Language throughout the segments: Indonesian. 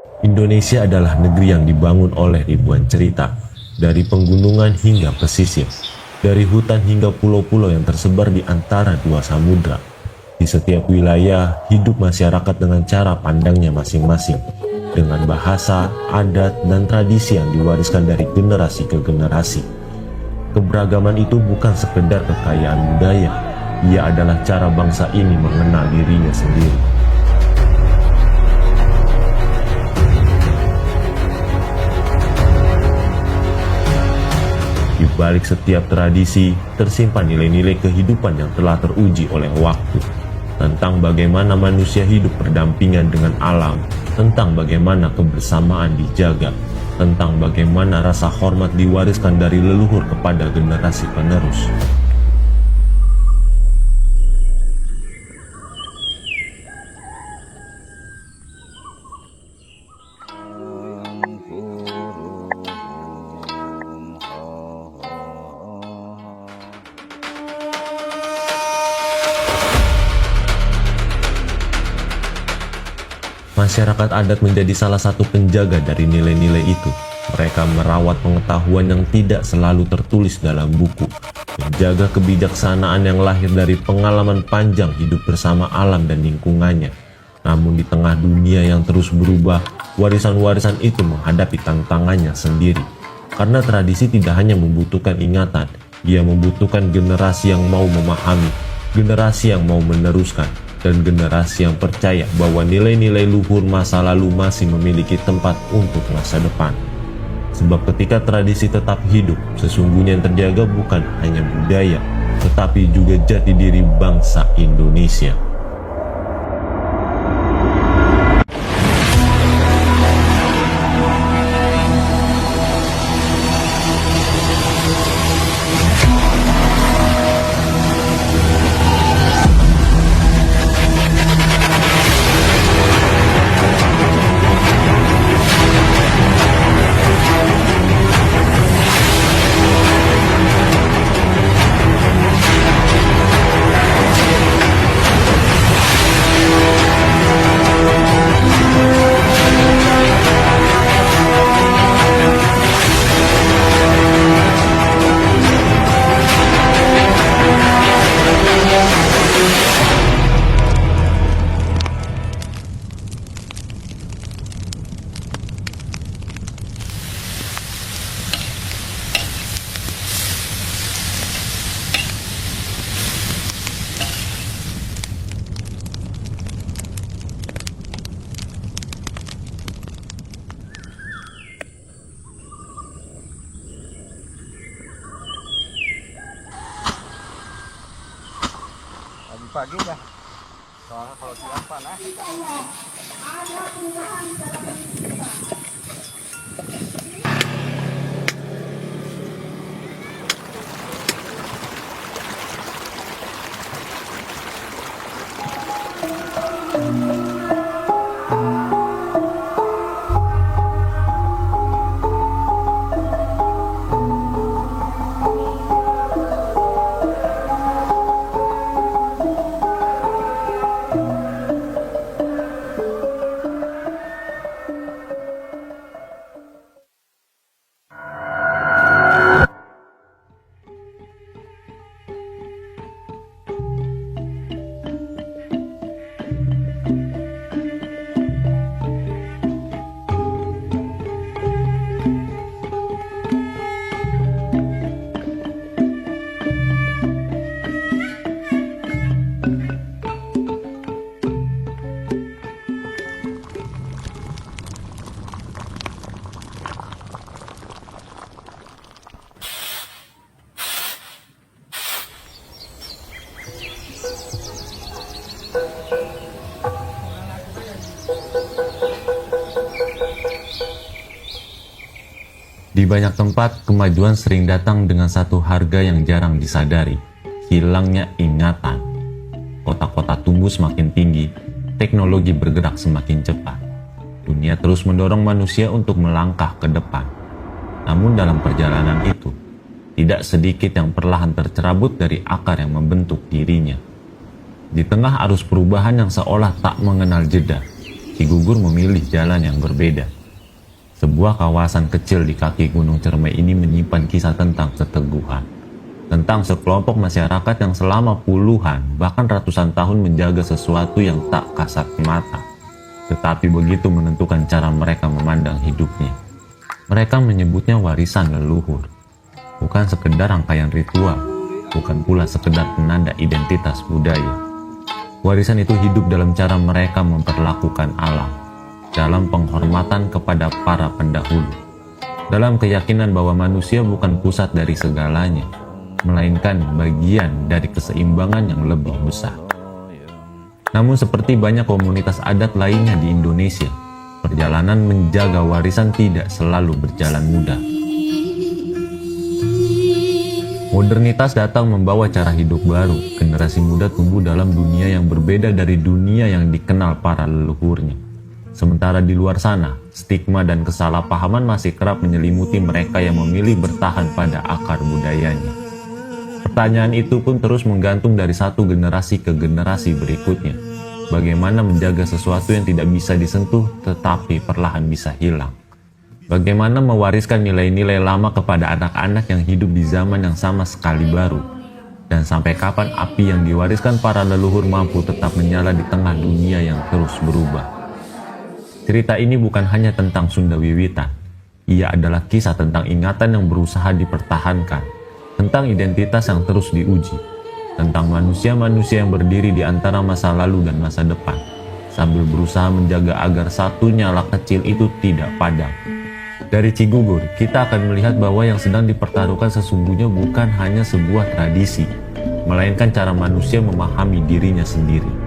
Indonesia adalah negeri yang dibangun oleh ribuan cerita, dari penggunungan hingga pesisir, dari hutan hingga pulau-pulau yang tersebar di antara dua samudra. Di setiap wilayah, hidup masyarakat dengan cara pandangnya masing-masing, dengan bahasa, adat, dan tradisi yang diwariskan dari generasi ke generasi. Keberagaman itu bukan sekedar kekayaan budaya, ia adalah cara bangsa ini mengenal dirinya sendiri. Di balik setiap tradisi, tersimpan nilai-nilai kehidupan yang telah teruji oleh waktu, tentang bagaimana manusia hidup berdampingan dengan alam, tentang bagaimana kebersamaan dijaga, tentang bagaimana rasa hormat diwariskan dari leluhur kepada generasi penerus. Masyarakat adat menjadi salah satu penjaga dari nilai-nilai itu. Mereka merawat pengetahuan yang tidak selalu tertulis dalam buku, menjaga kebijaksanaan yang lahir dari pengalaman panjang hidup bersama alam dan lingkungannya. Namun di tengah dunia yang terus berubah, warisan-warisan itu menghadapi tantangannya sendiri. Karena tradisi tidak hanya membutuhkan ingatan, ia membutuhkan generasi yang mau memahami, generasi yang mau meneruskan, dan generasi yang percaya bahwa nilai-nilai luhur masa lalu masih memiliki tempat untuk masa depan. Sebab ketika tradisi tetap hidup, sesungguhnya yang terjaga bukan hanya budaya, tetapi juga jati diri bangsa Indonesia. Pagi dah. Soalnya kalau siang panas. Di banyak tempat, kemajuan sering datang dengan satu harga yang jarang disadari, hilangnya ingatan. Kota-kota tumbuh semakin tinggi, teknologi bergerak semakin cepat. Dunia terus mendorong manusia untuk melangkah ke depan. Namun dalam perjalanan itu, tidak sedikit yang perlahan tercerabut dari akar yang membentuk dirinya. Di tengah arus perubahan yang seolah tak mengenal jeda, Ki Gugur memilih jalan yang berbeda. Sebuah kawasan kecil di kaki Gunung Cermai ini menyimpan kisah tentang keteguhan. Tentang sekelompok masyarakat yang selama puluhan, bahkan ratusan tahun menjaga sesuatu yang tak kasat mata, tetapi begitu menentukan cara mereka memandang hidupnya. Mereka menyebutnya warisan leluhur. Bukan sekedar rangkaian ritual, bukan pula sekedar penanda identitas budaya. Warisan itu hidup dalam cara mereka memperlakukan alam, dalam penghormatan kepada para pendahulu, dalam keyakinan bahwa manusia bukan pusat dari segalanya, melainkan bagian dari keseimbangan yang lebih besar. Namun seperti banyak komunitas adat lainnya di Indonesia, perjalanan menjaga warisan tidak selalu berjalan mudah. Modernitas datang membawa cara hidup baru. Generasi muda tumbuh dalam dunia yang berbeda dari dunia yang dikenal para leluhurnya. Sementara di luar sana, stigma dan kesalahpahaman masih kerap menyelimuti mereka yang memilih bertahan pada akar budayanya. Pertanyaan itu pun terus menggantung dari satu generasi ke generasi berikutnya. Bagaimana menjaga sesuatu yang tidak bisa disentuh tetapi perlahan bisa hilang? Bagaimana mewariskan nilai-nilai lama kepada anak-anak yang hidup di zaman yang sama sekali baru? Dan sampai kapan api yang diwariskan para leluhur mampu tetap menyala di tengah dunia yang terus berubah? Cerita ini bukan hanya tentang Sunda Wiwitan. Ia adalah kisah tentang ingatan yang berusaha dipertahankan, tentang identitas yang terus diuji, tentang manusia-manusia yang berdiri di antara masa lalu dan masa depan, sambil berusaha menjaga agar satu nyala kecil itu tidak padam. Dari Ki Gugur, kita akan melihat bahwa yang sedang dipertaruhkan sesungguhnya bukan hanya sebuah tradisi, melainkan cara manusia memahami dirinya sendiri.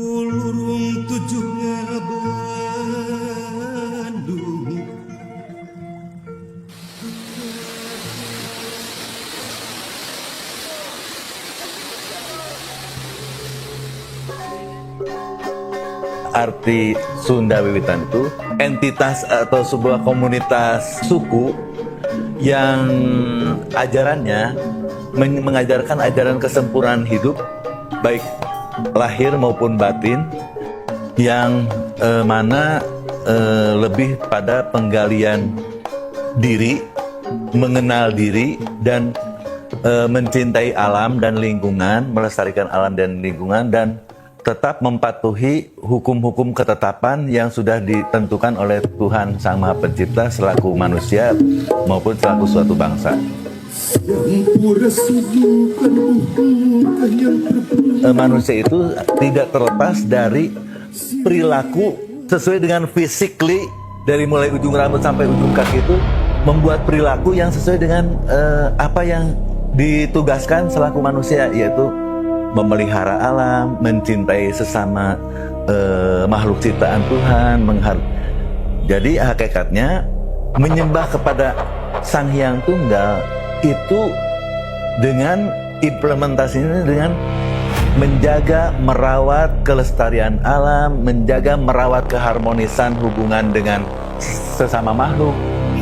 Lurung tujuh Bandung. Arti Sunda Wiwitan itu entitas atau sebuah komunitas suku yang ajarannya mengajarkan ajaran kesempurnaan hidup, baik lahir maupun batin, yang mana lebih pada penggalian diri, mengenal diri, dan mencintai alam dan lingkungan, melestarikan alam dan lingkungan, dan tetap mematuhi hukum-hukum ketetapan yang sudah ditentukan oleh Tuhan Sang Maha Pencipta selaku manusia maupun selaku suatu bangsa. Manusia itu tidak terlepas dari perilaku sesuai dengan physically, dari mulai ujung rambut sampai ujung kaki itu membuat perilaku yang sesuai dengan apa yang ditugaskan selaku manusia, yaitu memelihara alam, mencintai sesama makhluk ciptaan Tuhan, jadi hakikatnya menyembah kepada Sang Hyang Tunggal itu dengan implementasinya dengan menjaga, merawat kelestarian alam, menjaga, merawat keharmonisan hubungan dengan sesama makhluk.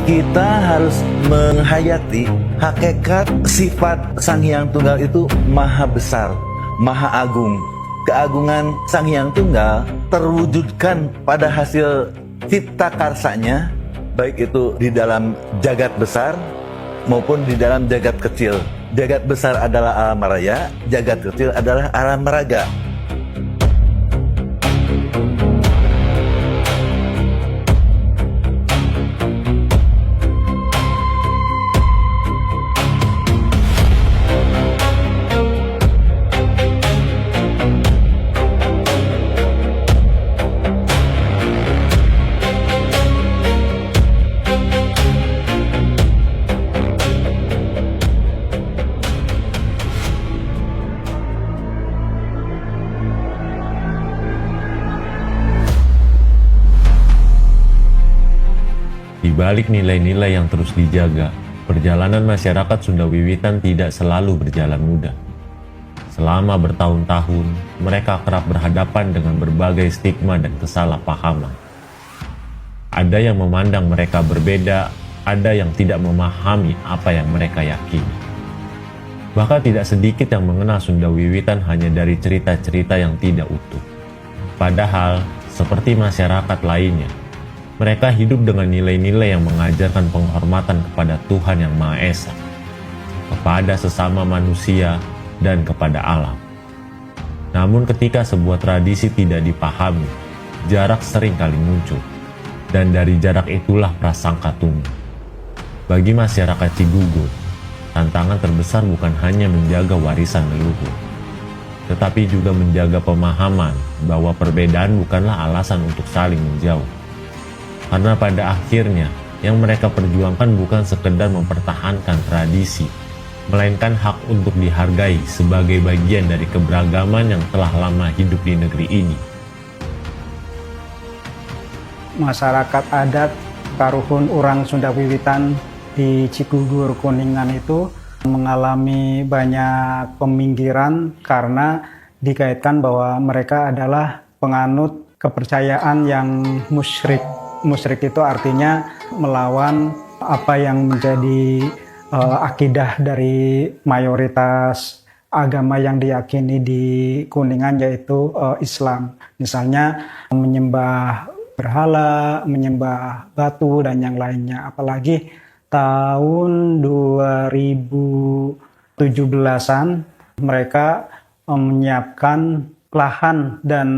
Kita harus menghayati hakikat sifat Sang Hyang Tunggal itu maha besar, maha agung. Keagungan Sang Hyang Tunggal terwujudkan pada hasil cipta karsanya, baik itu di dalam jagat besar maupun di dalam jagat kecil. Jagat besar adalah alam raya, jagat kecil adalah alam raga. Di balik nilai-nilai yang terus dijaga, Perjalanan masyarakat Sunda Wiwitan tidak selalu berjalan mudah. Selama bertahun-tahun, mereka kerap berhadapan dengan berbagai stigma dan kesalahpahaman. Ada yang memandang mereka berbeda, ada yang tidak memahami apa yang mereka yakini. Bahkan tidak sedikit yang mengenal Sunda Wiwitan hanya dari cerita-cerita yang tidak utuh. Padahal, seperti masyarakat lainnya, mereka hidup dengan nilai-nilai yang mengajarkan penghormatan kepada Tuhan Yang Maha Esa, kepada sesama manusia, dan kepada alam. Namun ketika sebuah tradisi tidak dipahami, jarak sering kali muncul, dan dari jarak itulah prasangka tumbuh. Bagi masyarakat Cigugur, tantangan terbesar bukan hanya menjaga warisan leluhur, tetapi juga menjaga pemahaman bahwa perbedaan bukanlah alasan untuk saling menjauh. Karena pada akhirnya, yang mereka perjuangkan bukan sekedar mempertahankan tradisi, melainkan hak untuk dihargai sebagai bagian dari keberagaman yang telah lama hidup di negeri ini. Masyarakat adat Karuhun Urang Sunda Wiwitan di Cigugur Kuningan itu mengalami banyak peminggiran karena dikaitkan bahwa mereka adalah penganut kepercayaan yang musyrik. Musyrik itu artinya melawan apa yang menjadi akidah dari mayoritas agama yang diyakini di Kuningan, yaitu Islam. Misalnya menyembah berhala, menyembah batu, dan yang lainnya. Apalagi tahun 2017-an mereka menyiapkan lahan dan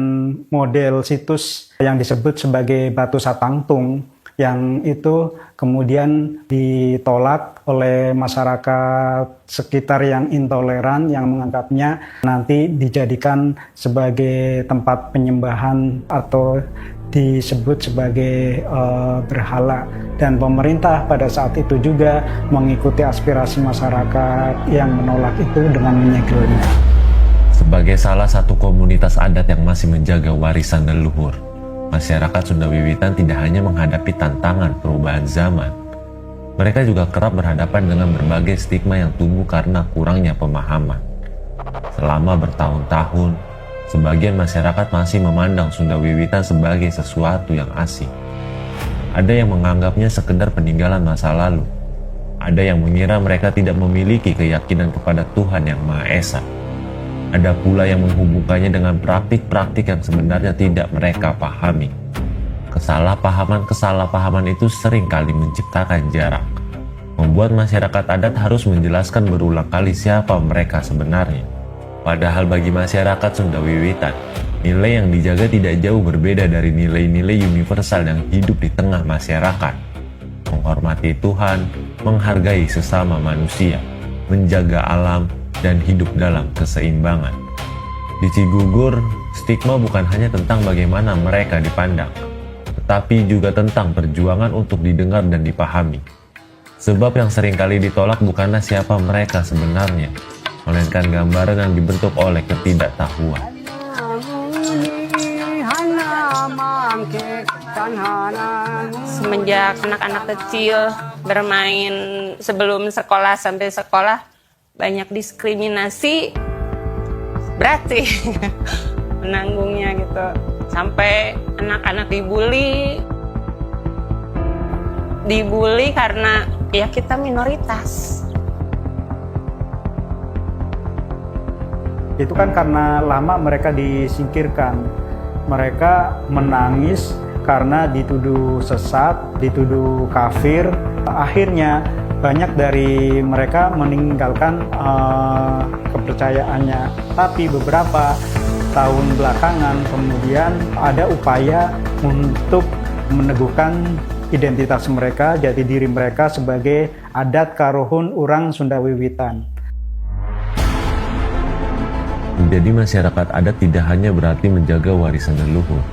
model situs yang disebut sebagai Batu Satangtung, yang itu kemudian ditolak oleh masyarakat sekitar yang intoleran, yang menganggapnya nanti dijadikan sebagai tempat penyembahan atau disebut sebagai berhala. Dan pemerintah pada saat itu juga mengikuti aspirasi masyarakat yang menolak itu dengan menyegelnya. Sebagai salah satu komunitas adat yang masih menjaga warisan leluhur, masyarakat Sunda Wiwitan tidak hanya menghadapi tantangan perubahan zaman, mereka juga kerap berhadapan dengan berbagai stigma yang tumbuh karena kurangnya pemahaman. Selama bertahun-tahun, sebagian masyarakat masih memandang Sunda Wiwitan sebagai sesuatu yang asing. Ada yang menganggapnya sekedar peninggalan masa lalu. Ada yang mengira mereka tidak memiliki keyakinan kepada Tuhan Yang Maha Esa. Ada pula yang menghubungkannya dengan praktik-praktik yang sebenarnya tidak mereka pahami. Kesalahpahaman itu sering kali menciptakan jarak, membuat masyarakat adat harus menjelaskan berulang kali siapa mereka sebenarnya. Padahal bagi masyarakat Sunda Wiwitan, nilai yang dijaga tidak jauh berbeda dari nilai-nilai universal yang hidup di tengah masyarakat. Menghormati Tuhan, menghargai sesama manusia, menjaga alam, dan hidup dalam keseimbangan. Di Cigugur, stigma bukan hanya tentang bagaimana mereka dipandang, tetapi juga tentang perjuangan untuk didengar dan dipahami. Sebab yang seringkali ditolak bukanlah siapa mereka sebenarnya, melainkan gambaran yang dibentuk oleh ketidaktahuan. Semenjak anak-anak kecil bermain sebelum sekolah sampai sekolah, banyak diskriminasi, berat sih menanggungnya gitu. Sampai anak-anak dibully karena ya kita minoritas. Itu kan karena lama mereka disingkirkan. Mereka menangis karena dituduh sesat, dituduh kafir. Akhirnya banyak dari mereka meninggalkan kepercayaannya. Tapi beberapa tahun belakangan kemudian ada upaya untuk meneguhkan identitas mereka, jati diri mereka sebagai adat Karuhun Urang Sunda Wiwitan. Menjadi masyarakat adat tidak hanya berarti menjaga warisan leluhur.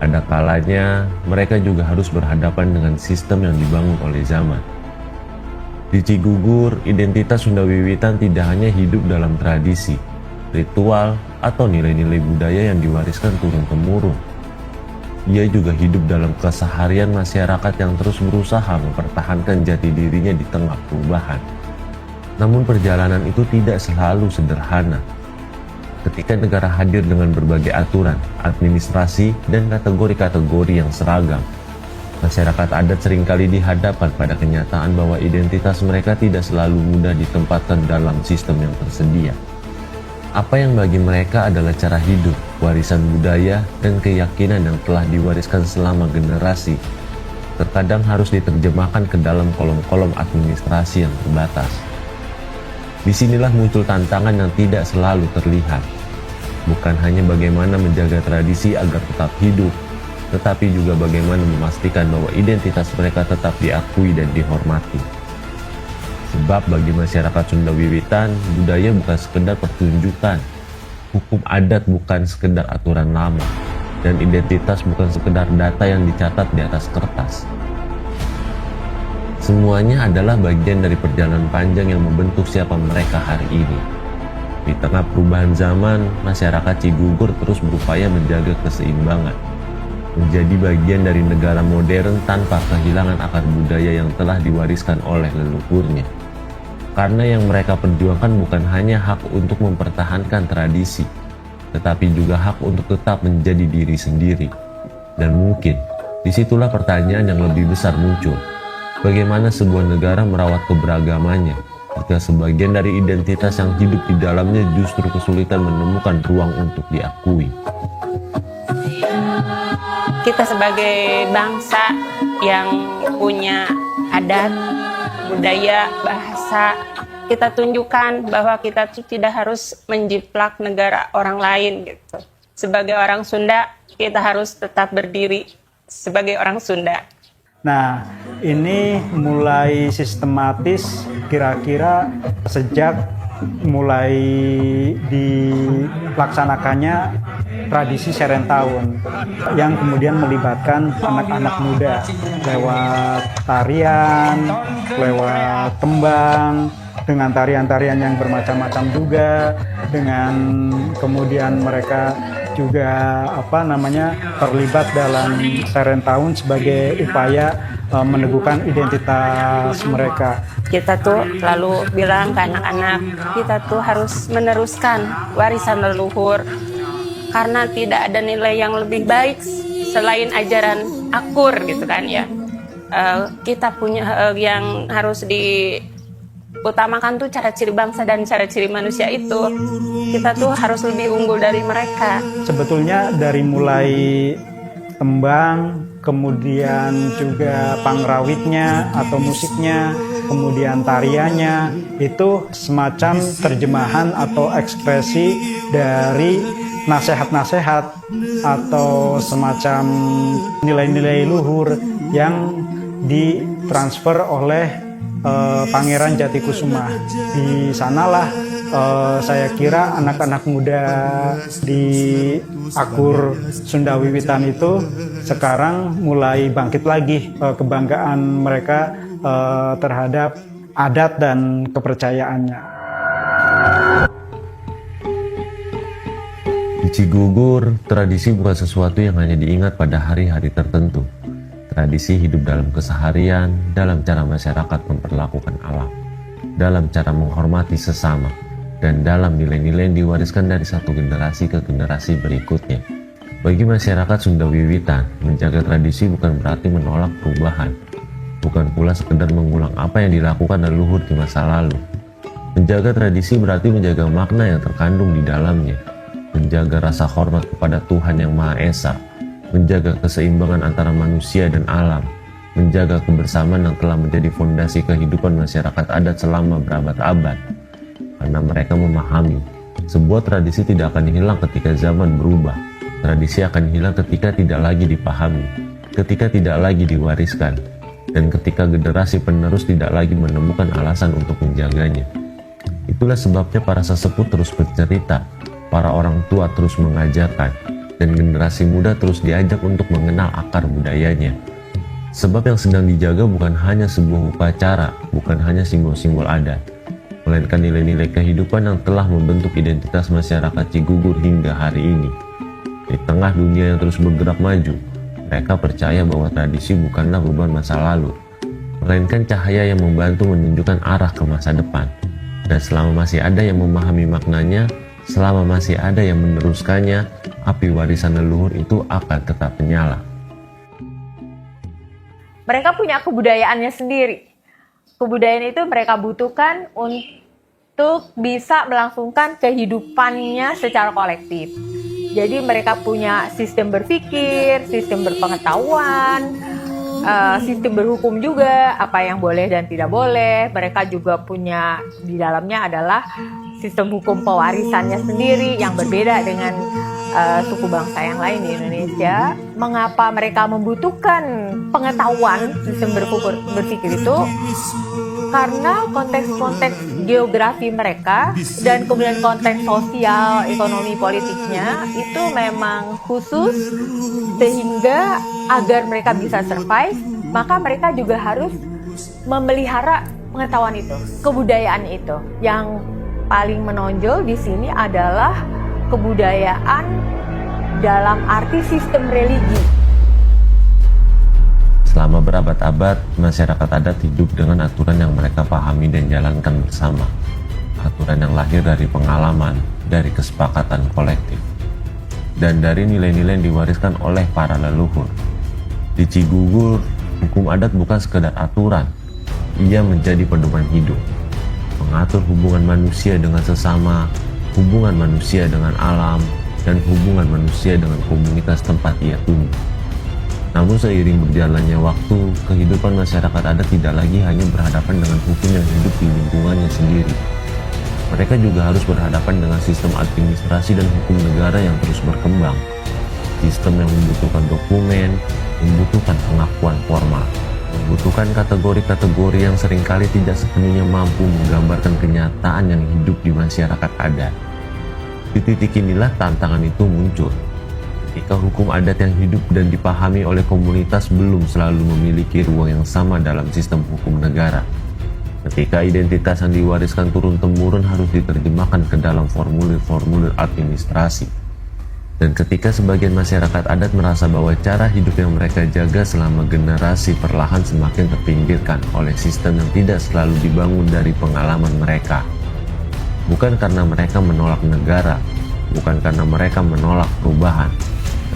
Ada kalanya mereka juga harus berhadapan dengan sistem yang dibangun oleh zaman. Di Cigugur, identitas Sunda Wiwitan tidak hanya hidup dalam tradisi, ritual, atau nilai-nilai budaya yang diwariskan turun-temurun. ia juga hidup dalam keseharian masyarakat yang terus berusaha mempertahankan jati dirinya di tengah perubahan. Namun perjalanan itu tidak selalu sederhana. Ketika negara hadir dengan berbagai aturan, administrasi, dan kategori-kategori yang seragam, masyarakat adat seringkali dihadapkan pada kenyataan bahwa identitas mereka tidak selalu mudah ditempatkan dalam sistem yang tersedia. Apa yang bagi mereka adalah cara hidup, warisan budaya, dan keyakinan yang telah diwariskan selama generasi, terkadang harus diterjemahkan ke dalam kolom-kolom administrasi yang terbatas. Disinilah muncul tantangan yang tidak selalu terlihat. Bukan hanya bagaimana menjaga tradisi agar tetap hidup, tetapi juga bagaimana memastikan bahwa identitas mereka tetap diakui dan dihormati. Sebab bagi masyarakat Sunda Wiwitan, budaya bukan sekedar pertunjukan, hukum adat bukan sekedar aturan lama, dan identitas bukan sekedar data yang dicatat di atas kertas. Semuanya adalah bagian dari perjalanan panjang yang membentuk siapa mereka hari ini. Di tengah perubahan zaman, masyarakat Cigugur terus berupaya menjaga keseimbangan, menjadi bagian dari negara modern tanpa kehilangan akar budaya yang telah diwariskan oleh leluhurnya. Karena yang mereka perjuangkan bukan hanya hak untuk mempertahankan tradisi, tetapi juga hak untuk tetap menjadi diri sendiri. Dan mungkin, disitulah pertanyaan yang lebih besar muncul. Bagaimana sebuah negara merawat keberagamannya jika sebagian dari identitas yang hidup di dalamnya justru kesulitan menemukan ruang untuk diakui? Kita sebagai bangsa yang punya adat, budaya, bahasa, kita tunjukkan bahwa kita tidak harus menjiplak negara orang lain gitu. Sebagai orang Sunda, kita harus tetap berdiri sebagai orang Sunda. Nah, ini mulai sistematis kira-kira sejak mulai dilaksanakannya tradisi Serentahun yang kemudian melibatkan anak-anak muda lewat tarian, lewat tembang, dengan tarian-tarian yang bermacam-macam juga, dengan kemudian mereka juga terlibat dalam Serentahun sebagai upaya meneguhkan identitas mereka. Kita tuh lalu bilang ke anak-anak, kita tuh harus meneruskan warisan leluhur karena tidak ada nilai yang lebih baik selain ajaran akur gitu kan ya. Kita punya yang harus diutamakan tuh cara ciri bangsa dan cara ciri manusia itu. Kita tuh harus lebih unggul dari mereka. Sebetulnya dari mulai tembang, kemudian juga pangrawitnya atau musiknya, kemudian tariannya, itu semacam terjemahan atau ekspresi dari nasihat-nasihat atau semacam nilai-nilai luhur yang ditransfer oleh Pangeran Jatikusuma. Di sanalah saya kira anak-anak muda di Akur Sunda Wiwitan itu sekarang mulai bangkit lagi kebanggaan mereka terhadap adat dan kepercayaannya. Di Cigugur, tradisi bukan sesuatu yang hanya diingat pada hari-hari tertentu. Tradisi hidup dalam keseharian, dalam cara masyarakat memperlakukan alam, dalam cara menghormati sesama, dan dalam nilai-nilai yang diwariskan dari satu generasi ke generasi berikutnya. Bagi masyarakat Sunda Wiwitan, menjaga tradisi bukan berarti menolak perubahan, bukan pula sekedar mengulang apa yang dilakukan leluhur di masa lalu. Menjaga tradisi berarti menjaga makna yang terkandung di dalamnya, menjaga rasa hormat kepada Tuhan Yang Maha Esa, menjaga keseimbangan antara manusia dan alam, menjaga kebersamaan yang telah menjadi fondasi kehidupan masyarakat adat selama berabad-abad. Karena mereka memahami, sebuah tradisi tidak akan hilang ketika zaman berubah. Tradisi akan hilang ketika tidak lagi dipahami, ketika tidak lagi diwariskan, dan ketika generasi penerus tidak lagi menemukan alasan untuk menjaganya. Itulah sebabnya para sesepuh terus bercerita, para orang tua terus mengajarkan, dan generasi muda terus diajak untuk mengenal akar budayanya. Sebab yang sedang dijaga bukan hanya sebuah upacara, bukan hanya simbol-simbol adat, melainkan nilai-nilai kehidupan yang telah membentuk identitas masyarakat Cigugur hingga hari ini. Di tengah dunia yang terus bergerak maju, Mereka percaya bahwa tradisi bukanlah beban masa lalu, melainkan cahaya yang membantu menunjukkan arah ke masa depan. Dan selama masih ada yang memahami maknanya, selama masih ada yang meneruskannya, api warisan leluhur itu akan tetap menyala. Mereka punya kebudayaannya sendiri. Kebudayaan itu mereka butuhkan untuk bisa melangsungkan kehidupannya secara kolektif. Jadi mereka punya sistem berpikir, sistem berpengetahuan, sistem berhukum juga, apa yang boleh dan tidak boleh. Mereka juga punya di dalamnya adalah sistem hukum pewarisannya sendiri yang berbeda dengan suku bangsa yang lain di Indonesia. Mengapa mereka membutuhkan pengetahuan sistem berpikir itu? Karena konteks-konteks geografi mereka dan kemudian konteks sosial, ekonomi, politiknya itu memang khusus, sehingga agar mereka bisa survive, maka mereka juga harus memelihara pengetahuan itu, kebudayaan itu. Yang paling menonjol di sini adalah kebudayaan dalam arti sistem religi. Selama berabad-abad, masyarakat adat hidup dengan aturan yang mereka pahami dan jalankan bersama. Aturan yang lahir dari pengalaman, dari kesepakatan kolektif, dan dari nilai-nilai yang diwariskan oleh para leluhur. Di Cigugur, hukum adat bukan sekedar aturan, ia menjadi pedoman hidup. Mengatur hubungan manusia dengan sesama, hubungan manusia dengan alam, dan hubungan manusia dengan komunitas tempat ia tumbuh. Namun seiring berjalannya waktu, kehidupan masyarakat adat tidak lagi hanya berhadapan dengan hukum yang hidup di lingkungannya sendiri. Mereka juga harus berhadapan dengan sistem administrasi dan hukum negara yang terus berkembang. Sistem yang membutuhkan dokumen, membutuhkan pengakuan formal, membutuhkan kategori-kategori yang seringkali tidak sepenuhnya mampu menggambarkan kenyataan yang hidup di masyarakat adat. Di titik inilah tantangan itu muncul. Ketika hukum adat yang hidup dan dipahami oleh komunitas belum selalu memiliki ruang yang sama dalam sistem hukum negara. Ketika identitas yang diwariskan turun-temurun harus diterjemahkan ke dalam formulir-formulir administrasi. Dan ketika sebagian masyarakat adat merasa bahwa cara hidup yang mereka jaga selama generasi perlahan semakin terpinggirkan oleh sistem yang tidak selalu dibangun dari pengalaman mereka. Bukan karena mereka menolak negara, bukan karena mereka menolak perubahan,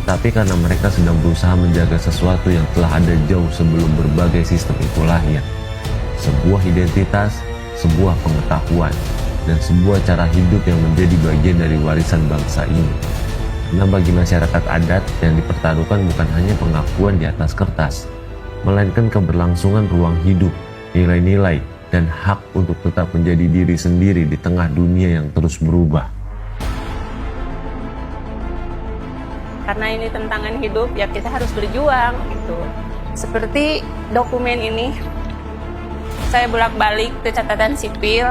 tetapi karena mereka sedang berusaha menjaga sesuatu yang telah ada jauh sebelum berbagai sistem itu lahir. Sebuah identitas, sebuah pengetahuan, dan sebuah cara hidup yang menjadi bagian dari warisan bangsa ini. Karena bagi masyarakat adat yang dipertaruhkan bukan hanya pengakuan di atas kertas, melainkan keberlangsungan ruang hidup, nilai-nilai, dan hak untuk tetap menjadi diri sendiri di tengah dunia yang terus berubah. Karena ini tantangan hidup, ya kita harus berjuang gitu. Seperti dokumen ini, saya bolak-balik ke catatan sipil.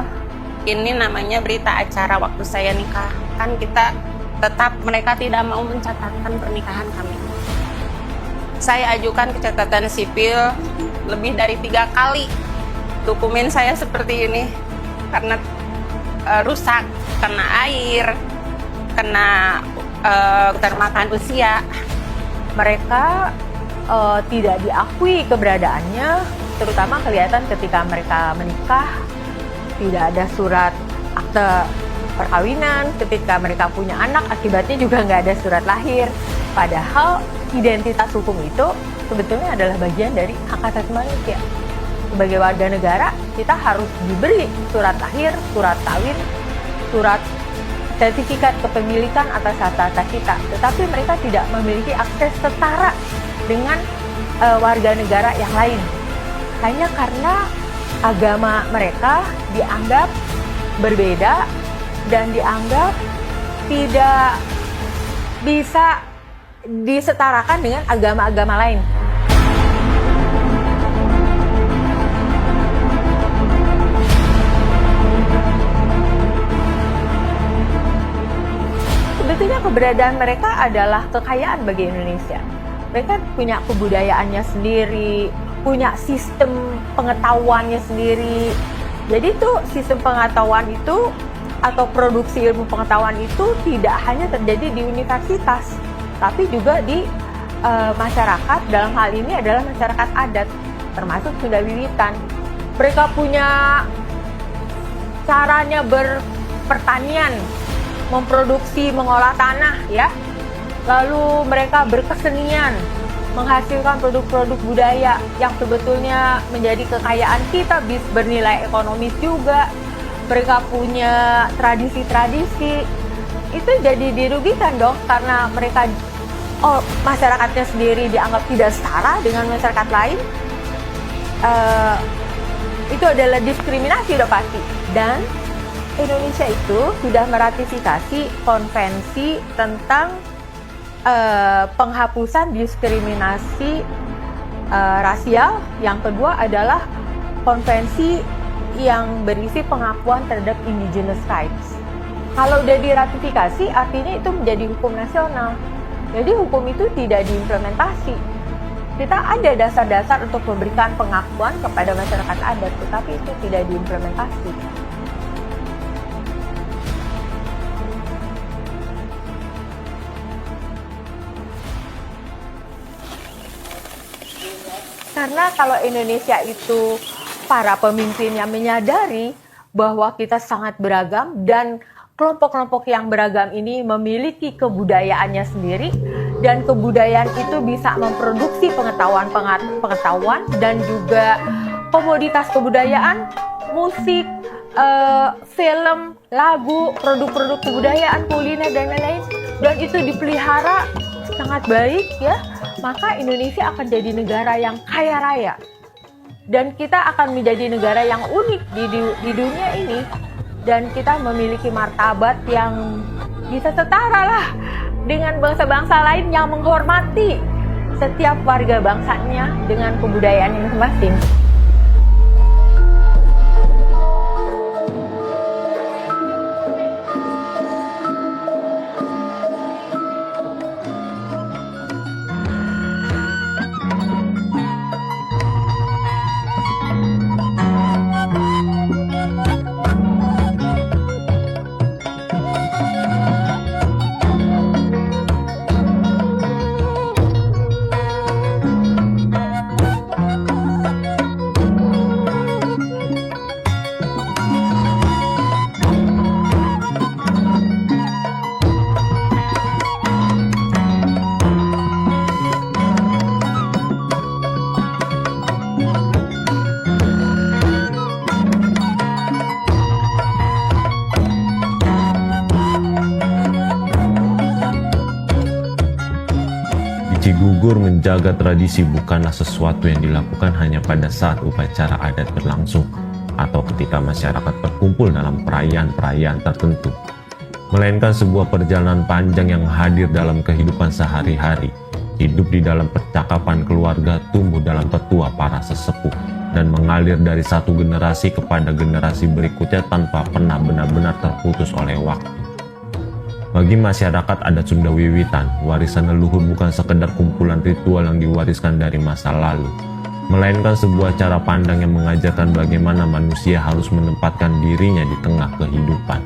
Ini namanya berita acara waktu saya nikah. Kan kita tetap, mereka tidak mau mencatatkan pernikahan kami. Saya ajukan ke catatan sipil lebih dari 3 kali. Dokumen saya seperti ini karena rusak, kena air, kena termakan usia. Mereka tidak diakui keberadaannya, terutama kelihatan ketika mereka menikah, tidak ada surat akte perkawinan. Ketika mereka punya anak, akibatnya juga nggak ada surat lahir. Padahal identitas hukum itu sebetulnya adalah bagian dari hak asasi manusia. Sebagai warga negara, kita harus diberi surat lahir, surat kawin, surat sertifikat kepemilikan atas harta kita. Tetapi mereka tidak memiliki akses setara dengan warga negara yang lain. Hanya karena agama mereka dianggap berbeda dan dianggap tidak bisa disetarakan dengan agama-agama lain. Sebetulnya keberadaan mereka adalah kekayaan bagi Indonesia. Mereka punya kebudayaannya sendiri, punya sistem pengetahuannya sendiri. Jadi tuh sistem pengetahuan itu atau produksi ilmu pengetahuan itu tidak hanya terjadi di universitas, tapi juga di masyarakat dalam hal ini adalah masyarakat adat, termasuk Sunda Wiwitan. Mereka punya caranya berpertanian, memproduksi, mengolah tanah ya. Lalu mereka berkesenian, menghasilkan produk-produk budaya yang sebetulnya menjadi kekayaan kita, bernilai ekonomis juga. Mereka punya tradisi-tradisi, itu jadi dirugikan dong karena mereka masyarakatnya sendiri dianggap tidak setara dengan masyarakat lain. Itu adalah diskriminasi udah pasti. Dan Indonesia itu sudah meratifikasi konvensi tentang penghapusan diskriminasi rasial. Yang kedua adalah konvensi yang berisi pengakuan terhadap indigenous rights. Kalau udah diratifikasi, artinya itu menjadi hukum nasional. Jadi hukum itu tidak diimplementasi. Kita ada dasar-dasar untuk memberikan pengakuan kepada masyarakat adat, tetapi itu tidak diimplementasi. Karena kalau Indonesia itu para pemimpinnya menyadari bahwa kita sangat beragam dan kelompok-kelompok yang beragam ini memiliki kebudayaannya sendiri, dan kebudayaan itu bisa memproduksi pengetahuan dan juga komoditas kebudayaan, musik, film, lagu, produk-produk kebudayaan, kuliner dan lain-lain, dan itu dipelihara sangat baik ya, maka Indonesia akan jadi negara yang kaya raya. Dan kita akan menjadi negara yang unik di dunia ini. Dan kita memiliki martabat yang bisa setara lah dengan bangsa-bangsa lain yang menghormati setiap warga bangsanya dengan kebudayaan yang masing-masing. Cigugur menjaga tradisi bukanlah sesuatu yang dilakukan hanya pada saat upacara adat berlangsung atau ketika masyarakat berkumpul dalam perayaan-perayaan tertentu, melainkan sebuah perjalanan panjang yang hadir dalam kehidupan sehari-hari, hidup di dalam percakapan keluarga, tumbuh dalam tetua para sesepuh, dan mengalir dari satu generasi kepada generasi berikutnya tanpa pernah benar-benar terputus oleh waktu. Bagi masyarakat adat Sunda Wiwitan, warisan leluhur bukan sekedar kumpulan ritual yang diwariskan dari masa lalu, melainkan sebuah cara pandang yang mengajarkan bagaimana manusia harus menempatkan dirinya di tengah kehidupan,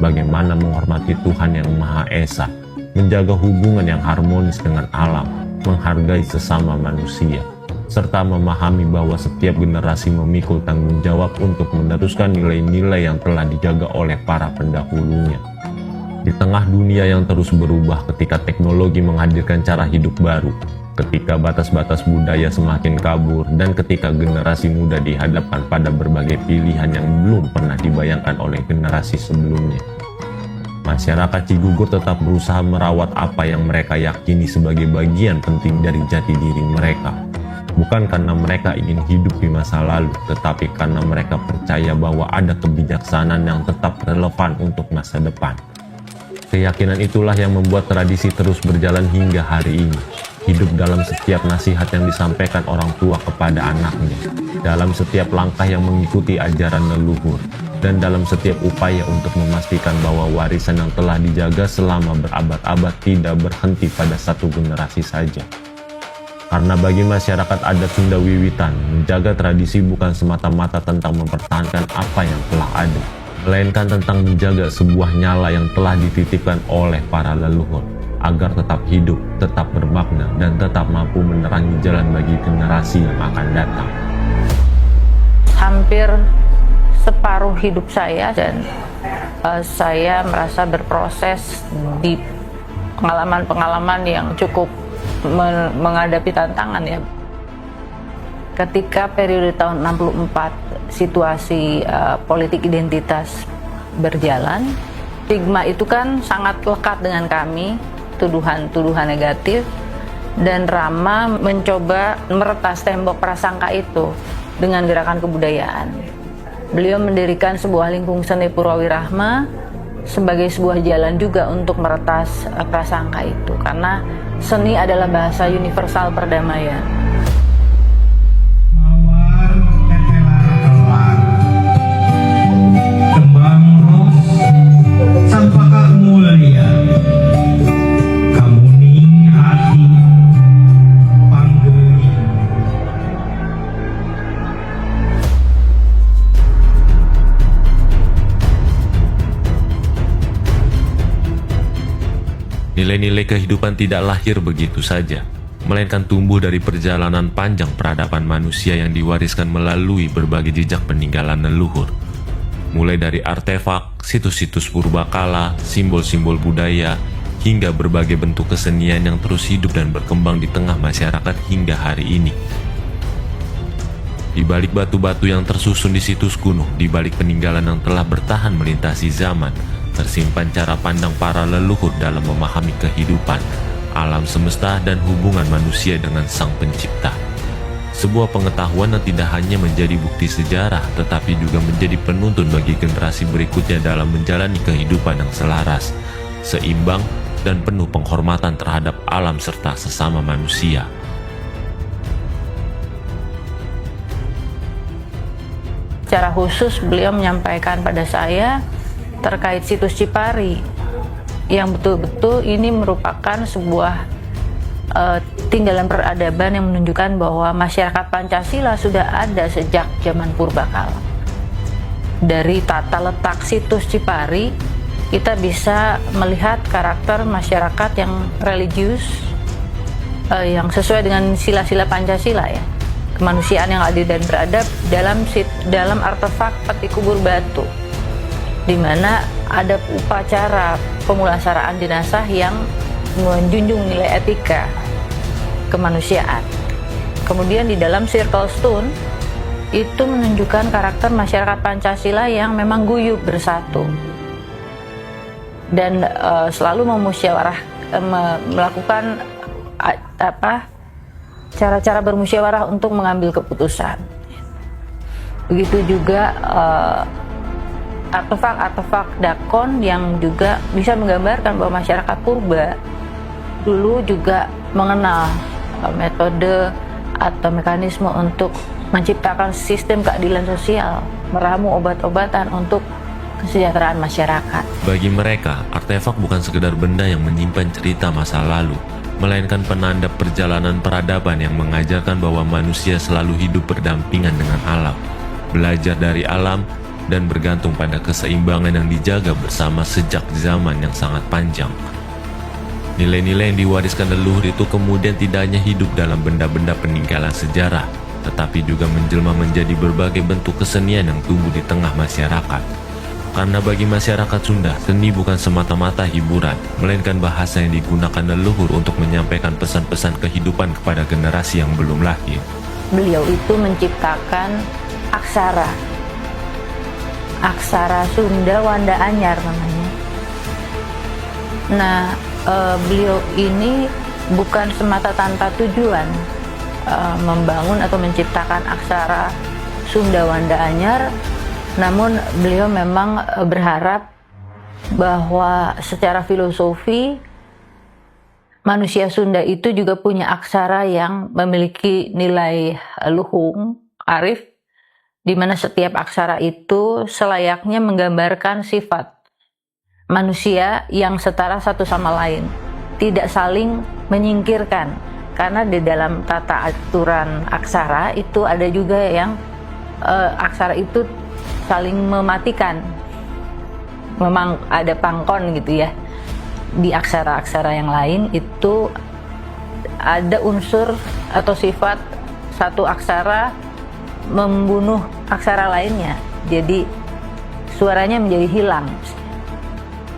bagaimana menghormati Tuhan yang Maha Esa, menjaga hubungan yang harmonis dengan alam, menghargai sesama manusia, serta memahami bahwa setiap generasi memikul tanggung jawab untuk meneruskan nilai-nilai yang telah dijaga oleh para pendahulunya. Di tengah dunia yang terus berubah ketika teknologi menghadirkan cara hidup baru, ketika batas-batas budaya semakin kabur, dan ketika generasi muda dihadapkan pada berbagai pilihan yang belum pernah dibayangkan oleh generasi sebelumnya, masyarakat Cigugur tetap berusaha merawat apa yang mereka yakini sebagai bagian penting dari jati diri mereka. Bukan karena mereka ingin hidup di masa lalu, tetapi karena mereka percaya bahwa ada kebijaksanaan yang tetap relevan untuk masa depan. Keyakinan itulah yang membuat tradisi terus berjalan hingga hari ini, hidup dalam setiap nasihat yang disampaikan orang tua kepada anaknya, dalam setiap langkah yang mengikuti ajaran leluhur, dan dalam setiap upaya untuk memastikan bahwa warisan yang telah dijaga selama berabad-abad tidak berhenti pada satu generasi saja. Karena bagi masyarakat adat Sunda Wiwitan, menjaga tradisi bukan semata-mata tentang mempertahankan apa yang telah ada, melainkan tentang menjaga sebuah nyala yang telah dititipkan oleh para leluhur, agar tetap hidup, tetap bermakna, dan tetap mampu menerangi jalan bagi generasi yang akan datang. Hampir separuh hidup saya dan saya merasa berproses di pengalaman-pengalaman yang cukup menghadapi tantangan ya. Ketika periode tahun 64 situasi politik identitas berjalan, stigma itu kan sangat lekat dengan kami, tuduhan-tuduhan negatif, dan Rama mencoba meretas tembok prasangka itu dengan gerakan kebudayaan. Beliau mendirikan sebuah lingkung seni Purwawirahma sebagai sebuah jalan juga untuk meretas prasangka itu, karena seni adalah bahasa universal perdamaian. Mawar tetelar keluar, kembang ros sampakah mulia, kamuning hati panggeuing. Nilai-nilai kehidupan tidak lahir begitu saja, melainkan tumbuh dari perjalanan panjang peradaban manusia yang diwariskan melalui berbagai jejak peninggalan leluhur. Mulai dari artefak, situs-situs purbakala, simbol-simbol budaya, hingga berbagai bentuk kesenian yang terus hidup dan berkembang di tengah masyarakat hingga hari ini. Di balik batu-batu yang tersusun di situs kuno, di balik peninggalan yang telah bertahan melintasi zaman, tersimpan cara pandang para leluhur dalam memahami kehidupan, alam semesta, dan hubungan manusia dengan Sang Pencipta. Sebuah pengetahuan yang tidak hanya menjadi bukti sejarah, tetapi juga menjadi penuntun bagi generasi berikutnya dalam menjalani kehidupan yang selaras, seimbang, dan penuh penghormatan terhadap alam serta sesama manusia. Secara khusus beliau menyampaikan pada saya terkait situs Cipari, yang betul-betul ini merupakan sebuah tinggalan peradaban yang menunjukkan bahwa masyarakat Pancasila sudah ada sejak zaman purbakala. Dari tata letak situs Cipari, kita bisa melihat karakter masyarakat yang religius, yang sesuai dengan sila-sila Pancasila ya, kemanusiaan yang adil dan beradab dalam artefak peti kubur batu, di mana ada upacara pemulasaraan jenazah yang menjunjung nilai etika kemanusiaan. Kemudian di dalam circle stone itu menunjukkan karakter masyarakat Pancasila yang memang guyup bersatu dan selalu melakukan cara-cara bermusyawarah untuk mengambil keputusan. Begitu juga artefak-artefak dakon yang juga bisa menggambarkan bahwa masyarakat purba dulu juga mengenal metode atau mekanisme untuk menciptakan sistem keadilan sosial, meramu obat-obatan untuk kesejahteraan masyarakat. Bagi mereka, artefak bukan sekedar benda yang menyimpan cerita masa lalu, melainkan penanda perjalanan peradaban yang mengajarkan bahwa manusia selalu hidup berdampingan dengan alam, belajar dari alam, dan bergantung pada keseimbangan yang dijaga bersama sejak zaman yang sangat panjang. Nilai-nilai yang diwariskan leluhur itu kemudian tidak hanya hidup dalam benda-benda peninggalan sejarah, tetapi juga menjelma menjadi berbagai bentuk kesenian yang tumbuh di tengah masyarakat. Karena bagi masyarakat Sunda, seni bukan semata-mata hiburan, melainkan bahasa yang digunakan leluhur untuk menyampaikan pesan-pesan kehidupan kepada generasi yang belum lahir. Beliau itu menciptakan aksara Sunda Wanda Anyar namanya. Nah, beliau ini bukan semata tanpa tujuan membangun atau menciptakan aksara Sunda Wanda Anyar, namun beliau memang berharap bahwa secara filosofi manusia Sunda itu juga punya aksara yang memiliki nilai luhung, arif, di mana setiap aksara itu selayaknya menggambarkan sifat manusia yang setara satu sama lain, tidak saling menyingkirkan. Karena di dalam tata aturan aksara itu ada juga yang aksara itu saling mematikan, memang ada pangkon gitu ya. di aksara-aksara yang lain itu ada unsur atau sifat satu aksara membunuh aksara lainnya, jadi suaranya menjadi hilang.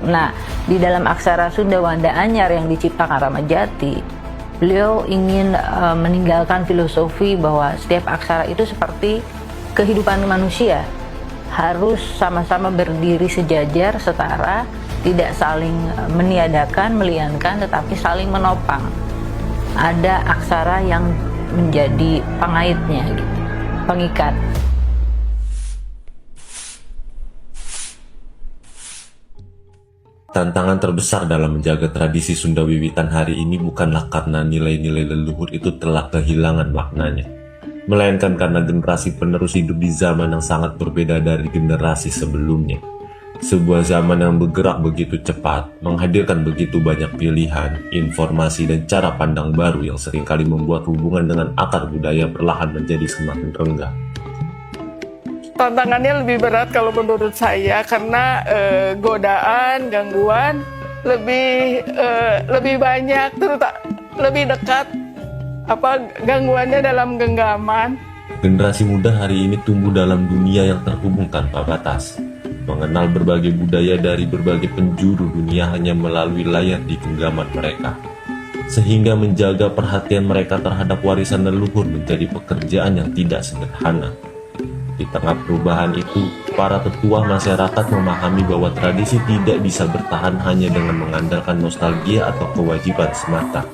Nah, di dalam aksara Sunda Wanda Anyar yang diciptakan Ramajati, beliau ingin meninggalkan filosofi bahwa setiap aksara itu seperti kehidupan manusia, harus sama-sama berdiri sejajar, setara, tidak saling meniadakan, meliankan, tetapi saling menopang. Ada aksara yang menjadi pengaitnya, gitu, pengikat. Tantangan terbesar dalam menjaga tradisi Sunda Wiwitan hari ini bukanlah karena nilai-nilai leluhur itu telah kehilangan maknanya, melainkan karena generasi penerus hidup di zaman yang sangat berbeda dari generasi sebelumnya. Sebuah zaman yang bergerak begitu cepat, menghadirkan begitu banyak pilihan, informasi, dan cara pandang baru yang seringkali membuat hubungan dengan akar budaya perlahan menjadi semakin renggang. Tantangannya lebih berat kalau menurut saya karena godaan, gangguan lebih banyak, lebih dekat gangguannya dalam genggaman. Generasi muda hari ini tumbuh dalam dunia yang terhubung tanpa batas, mengenal berbagai budaya dari berbagai penjuru dunia hanya melalui layar di genggaman mereka, sehingga menjaga perhatian mereka terhadap warisan leluhur menjadi pekerjaan yang tidak sederhana. Di tengah perubahan itu, para tetua masyarakat memahami bahwa tradisi tidak bisa bertahan hanya dengan mengandalkan nostalgia atau kewajiban semata,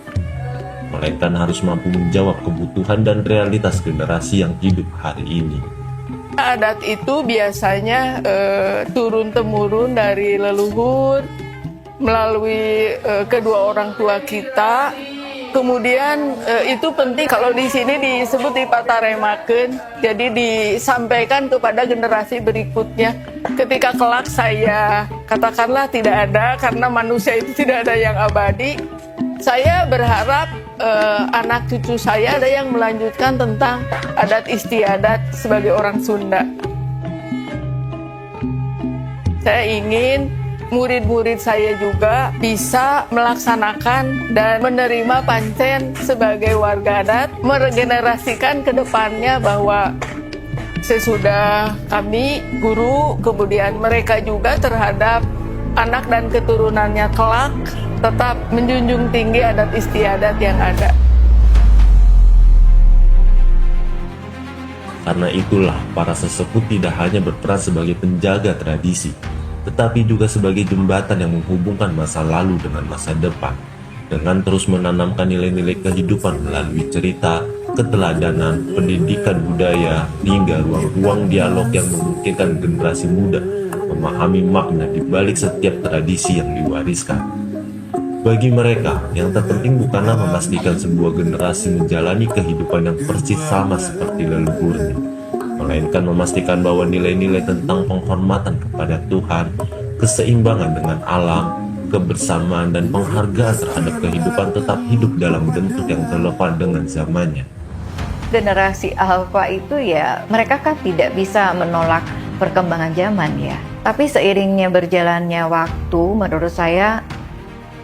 melainkan harus mampu menjawab kebutuhan dan realitas generasi yang hidup hari ini. Adat itu biasanya turun-temurun dari leluhur, melalui kedua orang tua kita. Kemudian itu penting kalau di sini disebut dipataremakeun, jadi disampaikan kepada generasi berikutnya. Ketika kelak saya katakanlah tidak ada, karena manusia itu tidak ada yang abadi, saya berharap anak cucu saya ada yang melanjutkan tentang adat istiadat sebagai orang Sunda. Saya ingin murid-murid saya juga bisa melaksanakan dan menerima pancen sebagai warga adat, meregenerasikan ke depannya bahwa sesudah kami guru, kemudian mereka juga terhadap anak dan keturunannya kelak tetap menjunjung tinggi adat istiadat yang ada. Karena itulah para sesepuh tidak hanya berperan sebagai penjaga tradisi, tetapi juga sebagai jembatan yang menghubungkan masa lalu dengan masa depan, dengan terus menanamkan nilai-nilai kehidupan melalui cerita, keteladanan, pendidikan budaya, hingga ruang-ruang dialog yang memungkinkan generasi muda memahami makna di balik setiap tradisi yang diwariskan. Bagi mereka, yang terpenting bukanlah memastikan sebuah generasi menjalani kehidupan yang persis sama seperti leluhurnya, melainkan memastikan bahwa nilai-nilai tentang penghormatan kepada Tuhan, keseimbangan dengan alam, kebersamaan, dan penghargaan terhadap kehidupan tetap hidup dalam bentuk yang relevan dengan zamannya. Generasi alfa itu ya, mereka kan tidak bisa menolak perkembangan zaman ya. Tapi seiringnya berjalannya waktu, menurut saya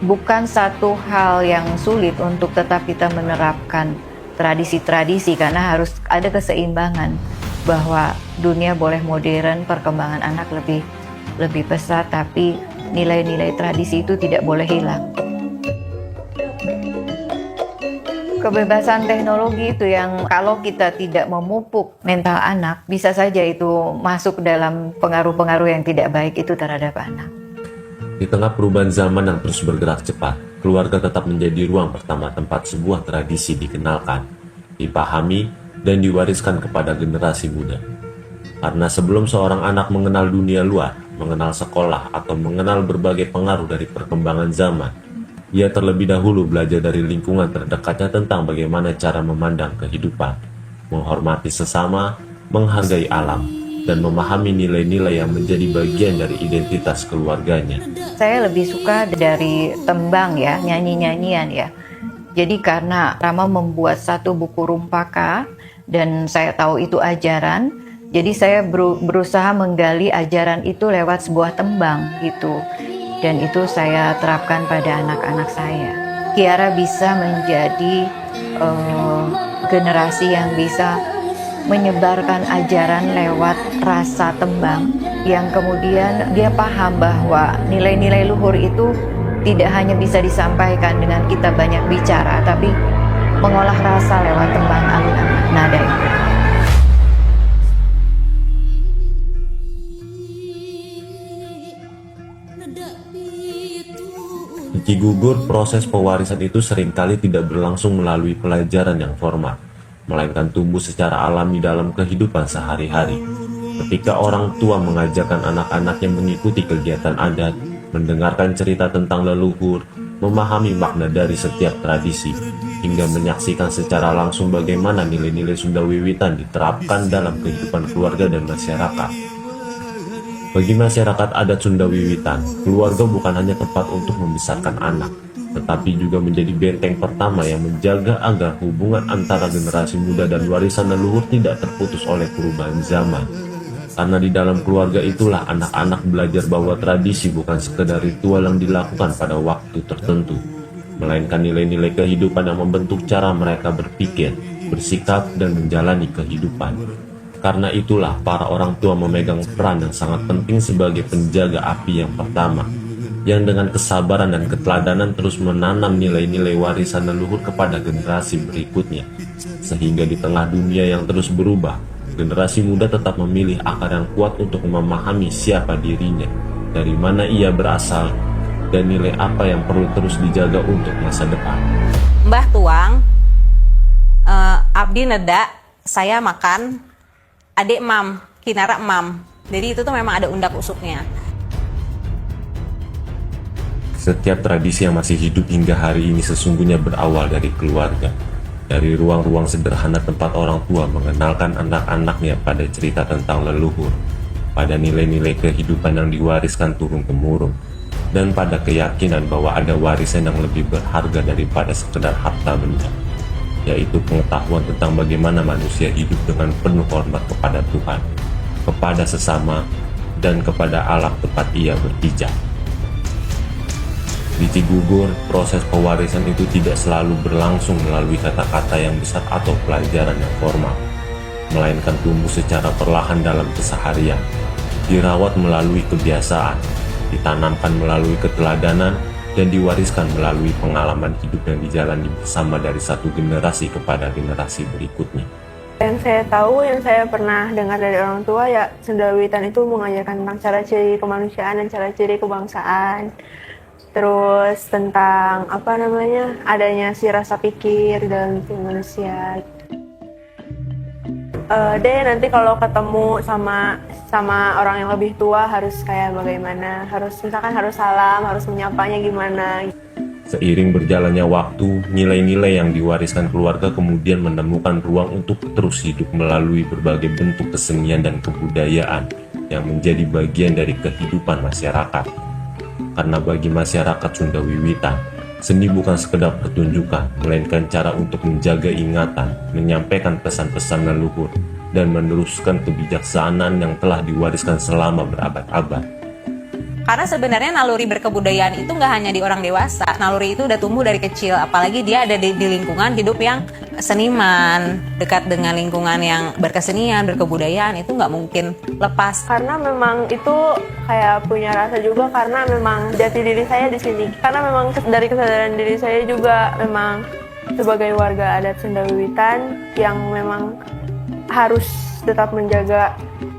bukan satu hal yang sulit untuk tetap kita menerapkan tradisi-tradisi, karena harus ada keseimbangan bahwa dunia boleh modern, perkembangan anak lebih pesat, tapi nilai-nilai tradisi itu tidak boleh hilang. Kebebasan teknologi itu yang kalau kita tidak memupuk mental anak, bisa saja itu masuk dalam pengaruh-pengaruh yang tidak baik itu terhadap anak. Di tengah perubahan zaman yang terus bergerak cepat, keluarga tetap menjadi ruang pertama tempat sebuah tradisi dikenalkan, dipahami, dan diwariskan kepada generasi muda. Karena sebelum seorang anak mengenal dunia luar, mengenal sekolah, atau mengenal berbagai pengaruh dari perkembangan zaman, ia terlebih dahulu belajar dari lingkungan terdekatnya tentang bagaimana cara memandang kehidupan, menghormati sesama, menghargai alam, dan memahami nilai-nilai yang menjadi bagian dari identitas keluarganya. Saya lebih suka dari tembang ya, nyanyi-nyanyian ya. Jadi karena Rama membuat satu buku rumpaka dan saya tahu itu ajaran, jadi saya berusaha menggali ajaran itu lewat sebuah tembang gitu. dan itu saya terapkan pada anak-anak saya. Kiara bisa menjadi generasi yang bisa menyebarkan ajaran lewat rasa tembang, yang kemudian dia paham bahwa nilai-nilai luhur itu tidak hanya bisa disampaikan dengan kita banyak bicara, tapi mengolah rasa lewat tembang alunan nada itu. Di Ci Gugur, proses pewarisan itu seringkali tidak berlangsung melalui pelajaran yang formal, melainkan tumbuh secara alami dalam kehidupan sehari-hari. Ketika orang tua mengajarkan anak-anaknya mengikuti kegiatan adat, mendengarkan cerita tentang leluhur, memahami makna dari setiap tradisi, hingga menyaksikan secara langsung bagaimana nilai-nilai Sunda Wiwitan diterapkan dalam kehidupan keluarga dan masyarakat. Bagi masyarakat adat Sunda Wiwitan, keluarga bukan hanya tempat untuk membesarkan anak, tetapi juga menjadi benteng pertama yang menjaga agar hubungan antara generasi muda dan warisan leluhur tidak terputus oleh perubahan zaman. Karena di dalam keluarga itulah anak-anak belajar bahwa tradisi bukan sekedar ritual yang dilakukan pada waktu tertentu, melainkan nilai-nilai kehidupan yang membentuk cara mereka berpikir, bersikap, dan menjalani kehidupan. Karena itulah para orang tua memegang peran yang sangat penting sebagai penjaga api yang pertama, yang dengan kesabaran dan keteladanan terus menanam nilai-nilai warisan leluhur kepada generasi berikutnya. Sehingga di tengah dunia yang terus berubah, generasi muda tetap memilih akar yang kuat untuk memahami siapa dirinya, dari mana ia berasal, dan nilai apa yang perlu terus dijaga untuk masa depan. Mbah tuang, abdi neda, saya makan, adik mam, kinara mam. Jadi itu tuh memang ada undak usuknya. Setiap tradisi yang masih hidup hingga hari ini sesungguhnya berawal dari keluarga, dari ruang-ruang sederhana tempat orang tua mengenalkan anak-anaknya pada cerita tentang leluhur, pada nilai-nilai kehidupan yang diwariskan turun-temurun, dan pada keyakinan bahwa ada warisan yang lebih berharga daripada sekedar harta benda, yaitu pengetahuan tentang bagaimana manusia hidup dengan penuh hormat kepada Tuhan, kepada sesama, dan kepada alam tempat ia berpijak. Di Ci Gugur, proses pewarisan itu tidak selalu berlangsung melalui kata-kata yang besar atau pelajaran yang formal, melainkan tumbuh secara perlahan dalam keseharian, dirawat melalui kebiasaan, ditanamkan melalui keteladanan, dan diwariskan melalui pengalaman hidup yang dijalani bersama dari satu generasi kepada generasi berikutnya. Yang saya tahu, yang saya pernah dengar dari orang tua, ya Sunda Wiwitan itu mengajarkan tentang cara ciri kemanusiaan dan cara ciri kebangsaan. Terus tentang adanya si rasa pikir dalam tubuh manusia. Nanti kalau ketemu sama orang yang lebih tua harus kayak bagaimana, harus salam, harus menyapanya gimana. Seiring berjalannya waktu, nilai-nilai yang diwariskan keluarga kemudian menemukan ruang untuk terus hidup melalui berbagai bentuk kesenian dan kebudayaan yang menjadi bagian dari kehidupan masyarakat. Karena bagi masyarakat Sunda Wiwitan, seni bukan sekedar pertunjukan, melainkan cara untuk menjaga ingatan, menyampaikan pesan-pesan leluhur, dan meneruskan kebijaksanaan yang telah diwariskan selama berabad-abad. Karena sebenarnya naluri berkebudayaan itu nggak hanya di orang dewasa, naluri itu udah tumbuh dari kecil, apalagi dia ada di lingkungan hidup yang seniman, dekat dengan lingkungan yang berkesenian, berkebudayaan, itu nggak mungkin lepas. Karena memang itu kayak punya rasa juga, karena memang jati diri saya di sini. Karena memang dari kesadaran diri saya juga memang sebagai warga adat Sunda Wiwitan yang memang harus tetap menjaga.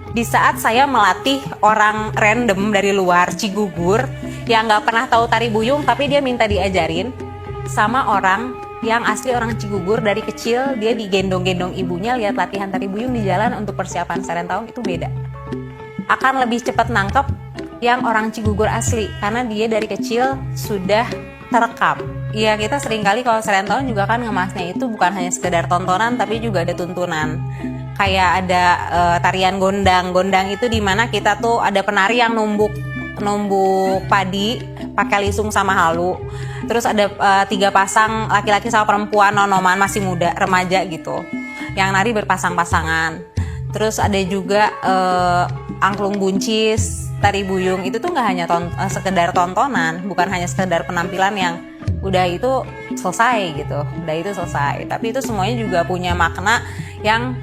Di saat saya melatih orang random dari luar Ci Gugur yang nggak pernah tahu tari buyung, tapi dia minta diajarin sama orang yang asli orang Ci Gugur dari kecil, dia digendong-gendong ibunya lihat latihan tari buyung di jalan untuk persiapan Serentahun, itu beda. Akan lebih cepat nangkep yang orang Ci Gugur asli karena dia dari kecil sudah terekam. Iya, kita seringkali kalau Serentahun juga kan ngemasnya itu bukan hanya sekedar tontonan tapi juga ada tuntunan. Kayak ada tarian gondang. Gondang itu dimana kita tuh ada penari yang numbuk padi pakai lisung sama halu. Terus ada 3 pasang laki-laki sama perempuan nonoman masih muda, remaja gitu. Yang nari berpasang-pasangan. Terus ada juga angklung buncis. tari buyung itu tuh nggak hanya sekedar tontonan, bukan hanya sekedar penampilan yang udah itu selesai gitu, udah itu selesai. Tapi itu semuanya juga punya makna yang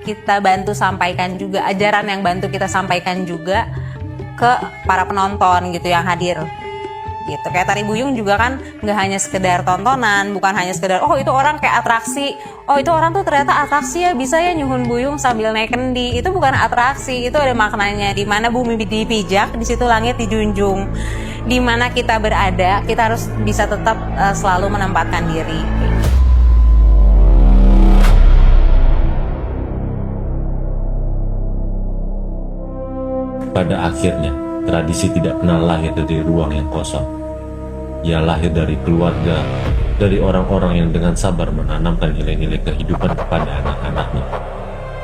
kita bantu sampaikan juga, ajaran yang bantu kita sampaikan juga ke para penonton gitu yang hadir. Gitu. Kayak tari buyung juga kan nggak hanya sekedar tontonan, bukan hanya sekedar oh itu orang kayak atraksi, oh itu orang tuh ternyata atraksi ya, bisa ya nyuhun buyung sambil naik kendi. Itu bukan atraksi, itu ada maknanya, di mana bumi dipijak, di situ langit dijunjung. Di mana kita berada, kita harus bisa tetap selalu menempatkan diri. Pada akhirnya, tradisi tidak pernah lahir dari ruang yang kosong. Ia lahir dari keluarga, dari orang-orang yang dengan sabar menanamkan nilai-nilai kehidupan kepada anak-anaknya,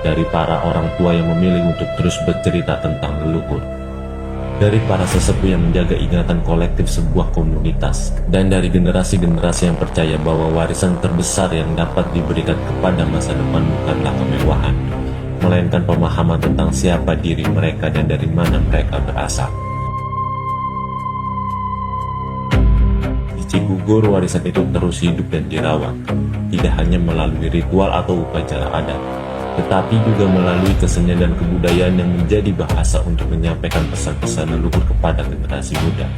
dari para orang tua yang memilih untuk terus bercerita tentang leluhur, dari para sesepuh yang menjaga ingatan kolektif sebuah komunitas, dan dari generasi-generasi yang percaya bahwa warisan terbesar yang dapat diberikan kepada masa depan bukanlah kemewahan, melainkan pemahaman tentang siapa diri mereka dan dari mana mereka berasal. Di Cigugur, warisan itu terus hidup dan dirawat, tidak hanya melalui ritual atau upacara adat, tetapi juga melalui kesenian dan kebudayaan yang menjadi bahasa untuk menyampaikan pesan-pesan leluhur kepada generasi muda.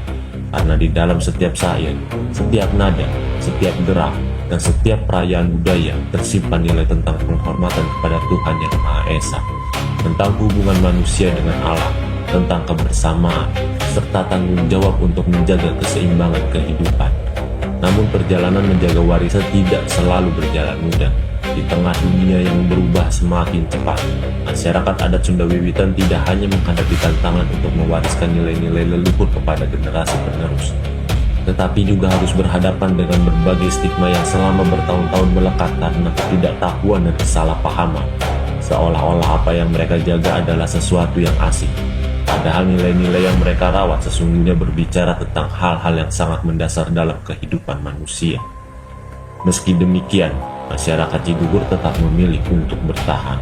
Karena di dalam setiap syair, setiap nada, setiap gerak, dan setiap perayaan budaya tersimpan nilai tentang penghormatan kepada Tuhan Yang Maha Esa, tentang hubungan manusia dengan alam, tentang kebersamaan, serta tanggung jawab untuk menjaga keseimbangan kehidupan. Namun perjalanan menjaga warisan tidak selalu berjalan mudah. Di tengah dunia yang berubah semakin cepat, masyarakat adat Sunda Wiwitan tidak hanya menghadapi tantangan untuk mewariskan nilai-nilai leluhur kepada generasi penerus, tetapi juga harus berhadapan dengan berbagai stigma yang selama bertahun-tahun melekat karena ketidaktahuan dan kesalahpahaman, seolah-olah apa yang mereka jaga adalah sesuatu yang asing. Padahal nilai-nilai yang mereka rawat sesungguhnya berbicara tentang hal-hal yang sangat mendasar dalam kehidupan manusia. Meski demikian, masyarakat Cigugur tetap memilih untuk bertahan.